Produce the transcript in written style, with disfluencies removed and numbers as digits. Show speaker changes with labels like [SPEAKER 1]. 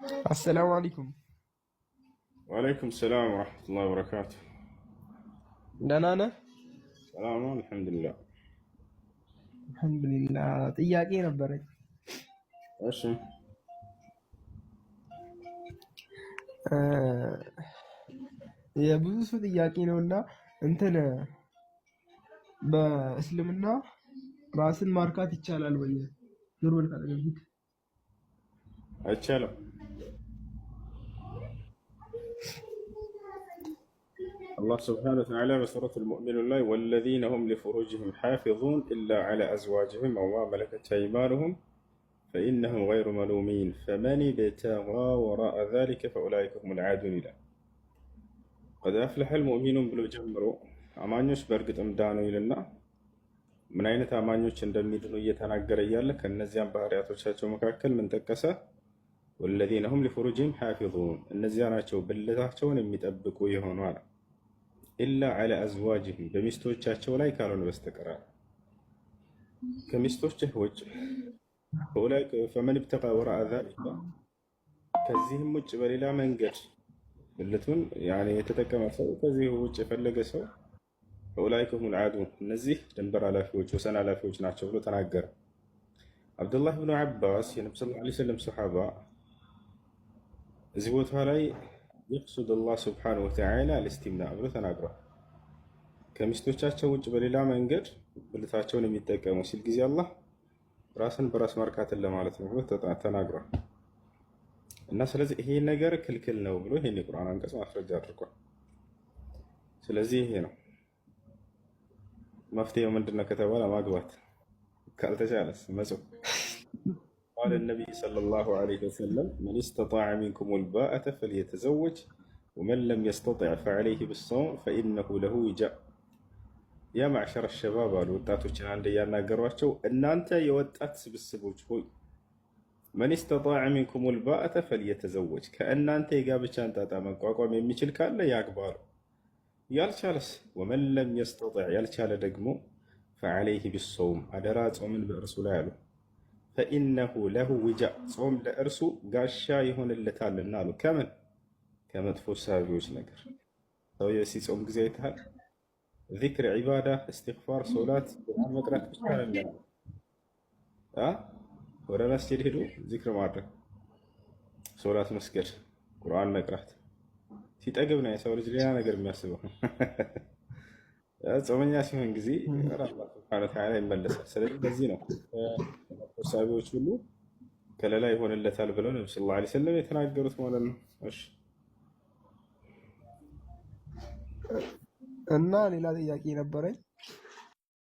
[SPEAKER 1] السلام عليكم.
[SPEAKER 2] وعليكم السلام ورحمة الله وبركاته.
[SPEAKER 1] دنانا.
[SPEAKER 2] سلام الحمد لله.
[SPEAKER 1] الحمد لله. ጥያቄ ነበረኝ።
[SPEAKER 2] እሺ
[SPEAKER 1] የብዙ ሰው ጥያቄ ነውና እንትን በእስልምና ራስን ማርካት ይቻላል ወይ? ዞር በል ካጠገብ
[SPEAKER 2] አይቻልም። الله سبحانه وتعالى بسورة المؤمنون ላይ والذين هم لفروجهم حافظون إلا على أزواجهم أو ما ملكت أيمانهم فإنهم غير ملومين فمن ابتغى وراء ذلك فأولئك هم العادون ይላል። قد أفلح المؤمنون ብሎ ጀምሮ አማኞች በእርግጥም ዳኑ ይልና ምን አይነት አማኞች እንደሚድኑ እየተናገረ እያለ ከነዚያም ባህሪያቶቻቸው መካከል ምን ጠቀሰ? ወለዚነ ሁም ሊፉሩጅሂም ሓፊዙን እነዚያ ናቸው ብልታቸውን የሚጠብቁ የሆኑ አለ። ኢላ ዐላ አዝዋጅሂም በሚስቶቻቸው ላይ ካልሆነ በስተቀር ከሚስቶችህ ውጭ ፈመን ብተቃ ወራአ ዛሊከ ከዚህም ውጭ በሌላ መንገድ ብልቱን የተጠቀመ ሰው ከዚህ ውጭ የፈለገ ሰው ፈኡላኢከ ሁሙል ዓዱን እነዚህ ድንበር ኃላፊዎች ወሰን ኃላፊዎች ናቸው ብሎ ተናገረ። አብዱላህ ብኑ ዓባስ የነቢ ሰለላሁ ዐለይሂ ወሰለም ሰሓባ እዚህ ቦታ ላይ የቅሱድ አላህ ስብሓነሁ ወተዓላ አልእስቲምና ብሎ ተናግሯል። ከሚስቶቻቸው ውጭ በሌላ መንገድ ብልታቸውን የሚጠቀሙ ሲል ጊዜ አላህ ራስን በራስ ማርካትን ለማለት ነው ብሎ ተናግሯል። እና ስለዚህ ይሄ ነገር ክልክል ነው ብሎ ይሄን የቁርአን አንቀጽ ማስረጃ አድርጓል። ስለዚህ ይሄ ነው መፍትሄው። ምንድነው ከተባለ ማግባት፣ ካልተቻለስ መጾም። قال النبي صلى الله عليه وسلم من استطاع منكم الباءة فليتزوج ومن لم يستطع فعليه بالصوم فإنه له وجاء يا معشر الشباب ወጣቶችን አንድ ያናገሯቸው እናንተ የወጣት ስብስቦች ሆይ من استطاع منكم الباءة فليتزوج ከእናንተ የጋብቻን ጣጣ መቋቋም የሚችል ካለ ያግባሉ። ያልቻለስ ወመን ለም የስተጢዕ ያልቻለ ደግሞ ፈዐለይህ ቢሶውም አደራ ጾምን በእርሱ ላይ አሉ። ፈኢነሁ ለሁ ዊጃእ ጾም ለእርሱ ጋሻ ይሆንለታልና አሉ። ከምን ከመጥፎ ሳቢዎች ነገር ሰውዬው ሲጾም ጊዜ አይተሃል። ዚክር፣ ዒባዳ፣ እስትግፋር፣ ሶላት፣ ቁርአን መቅራት ብቻ ነው። ወደ መስጂድ ሄዶ ዚክር ማድረግ፣ ሶላት መስገድ፣ ቁርአን መቅራት ሲጠግብ ነው የሰው ልጅ ሌላ ነገር የሚያስበው። ጾመኛ ሲሆን ጊዜ አላህ ሱብሓነሁ ወተዓላ ይመለሳል። ስለዚህ በዚህ ነው ተሳቢዎች ሁሉ ከለላ ይሆንለታል ብለው ነብዩ ሰለላሁ ዐለይሂ ወሰለም የተናገሩት ማለት ነው። እሺ
[SPEAKER 1] እና ሌላ ጥያቄ ነበረኝ።